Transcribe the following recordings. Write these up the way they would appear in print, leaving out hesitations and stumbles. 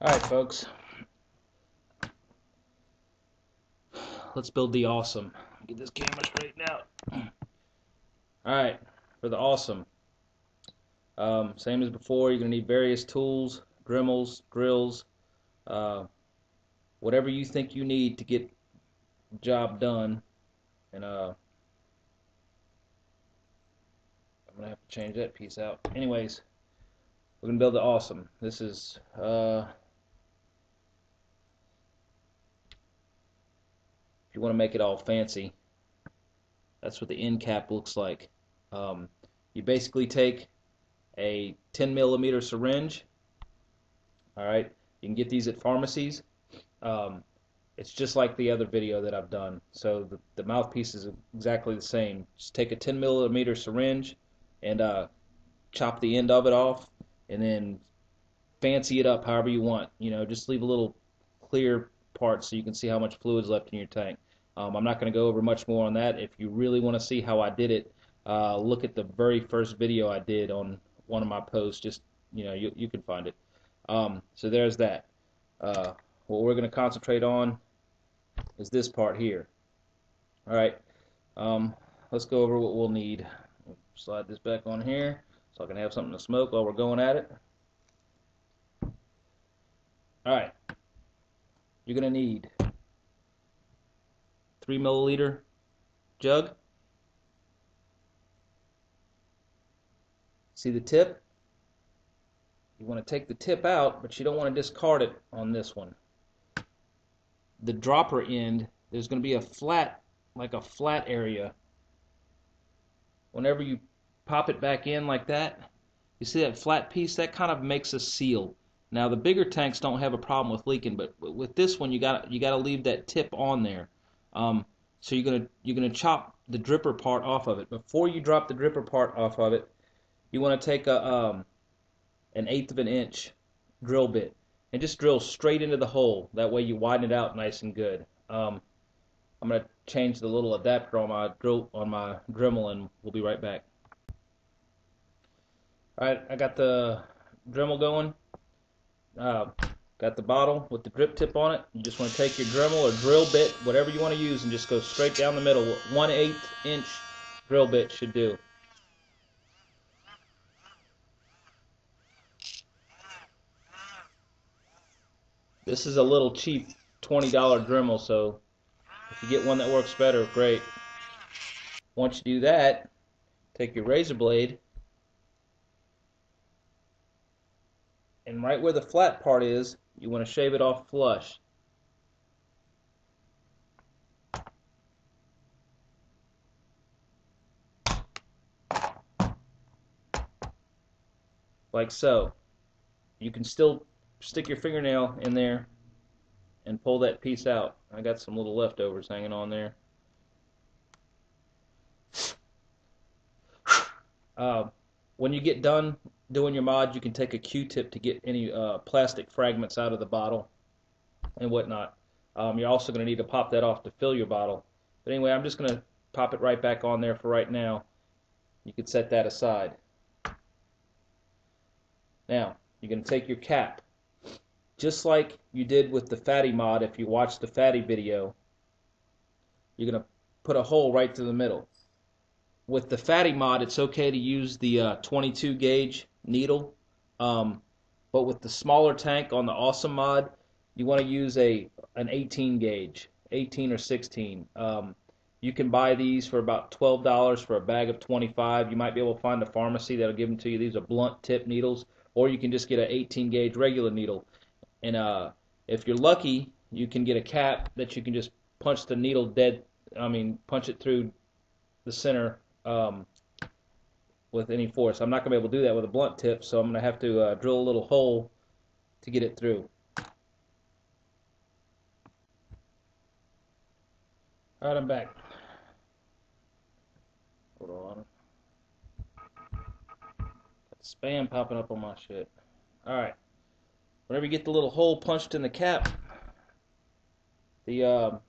Alright folks, let's build the awesome. Get this camera straightened out. Alright, for the awesome, same as before, you're going to need various tools, Dremels, drills, whatever you think you need to get the job done. And I'm going to have to change that piece out. Anyways, we're going to build the awesome. This is if you want to make it all fancy, that's what the end cap looks like. You basically take a 10mm syringe. Alright, you can get these at pharmacies. It's just like the other video that I've done. So the mouthpiece is exactly the same. Just take a 10mm syringe and chop the end of it off, and then fancy it up however you want. You know, just leave a little clear part so you can see how much fluid is left in your tank. I'm not going to go over much more on that. If you really want to see how I did it, look at the very first video I did on one of my posts. Just, you know, you can find it. So there's that. What we're going to concentrate on is this part here. Alright, let's go over what we'll need. Slide this back on here so I can have something to smoke while we're going at it. Alright, you're going to need 3ml jug. See the tip? You want to take the tip out, but you don't want to discard it on this one. The dropper end, there's going to be a flat, like a flat area. Whenever you pop it back in like that, you see that flat piece? That kind of makes a seal. Now the bigger tanks don't have a problem with leaking, but with this one you got to leave that tip on there. So you're gonna chop the dripper part off of it. Before you drop the dripper part off of it, you want to take an 1/8 of an inch drill bit and just drill straight into the hole. That way you widen it out nice and good. I'm gonna change the little adapter on my Dremel, and we'll be right back. Alright, I got the Dremel going. Got the bottle with the drip tip on it. You just want to take your Dremel or drill bit, whatever you want to use, and just go straight down the middle. 1/8 inch drill bit should do. This is a little cheap $20 Dremel, so if you get one that works better, great. Once you do that, take your razor blade, and right where the flat part is, you want to shave it off flush. Like so. You can still stick your fingernail in there and pull that piece out. I got some little leftovers hanging on there. When you get done doing your mod, you can take a Q-tip to get any plastic fragments out of the bottle and whatnot. You're also going to need to pop that off to fill your bottle. But anyway, I'm just going to pop it right back on there for right now. You can set that aside. Now, you're going to take your cap, just like you did with the fatty mod. If you watched the fatty video, you're going to put a hole right through the middle. With the fatty mod, it's okay to use the 22 gauge needle, but with the smaller tank on the awesome mod, you want to use an 18 gauge, 18 or 16. You can buy these for about $12 for a bag of 25. You might be able to find a pharmacy that'll give them to you. These are blunt tip needles, or you can just get an 18 gauge regular needle. And if you're lucky, you can get a cap that you can just punch the needle punch it through the center with any force. I'm not going to be able to do that with a blunt tip, so I'm going to have to drill a little hole to get it through. Alright, I'm back. Hold on. Got spam popping up on my shit. Alright. Whenever you get the little hole punched in the cap, the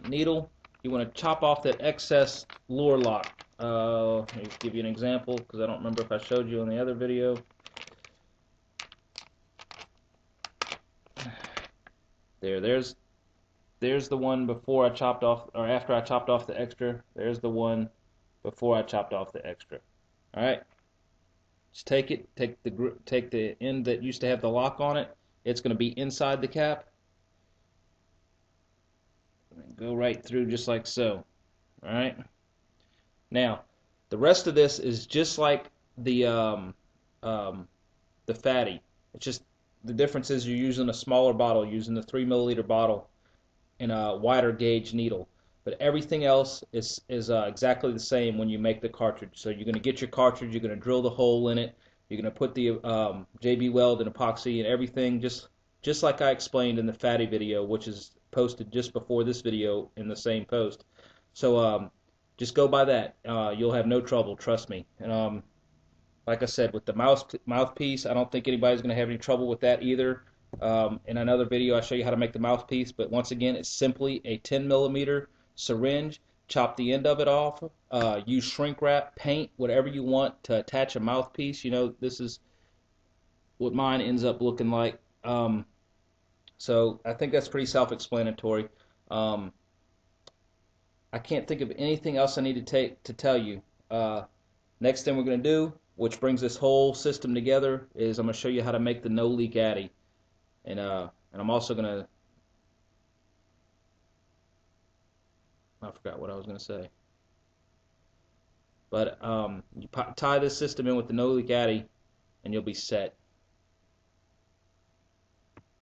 needle, you want to chop off that excess lure lock. Let me give you an example, because I don't remember if I showed you in the other video. There's the one before I chopped off, or after I chopped off the extra. There's the one before I chopped off the extra. All right, just take it, take the end that used to have the lock on it. It's going to be inside the cap. Go right through just like so. All right. Now, the rest of this is just like the fatty. It's just the difference is you're using a smaller bottle, using the 3 milliliter bottle and a wider gauge needle. But everything else is exactly the same when you make the cartridge. So you're going to get your cartridge, you're going to drill the hole in it, you're going to put the JB Weld and epoxy and everything just like I explained in the fatty video, which is posted just before this video in the same post. So just go by that. You'll have no trouble, trust me. And like I said, with the mouthpiece, I don't think anybody's going to have any trouble with that either. In another video, I'll show you how to make the mouthpiece, but once again, it's simply a 10 millimeter syringe. Chop the end of it off. Use shrink wrap, paint, whatever you want to attach a mouthpiece. You know, this is what mine ends up looking like. So I think that's pretty self-explanatory. I can't think of anything else I need to tell you. Next thing we're going to do, which brings this whole system together, is I'm going to show you how to make the no-leak Addy. And I'm also going to, I forgot what I was going to say. But you tie this system in with the no-leak Addy, and you'll be set.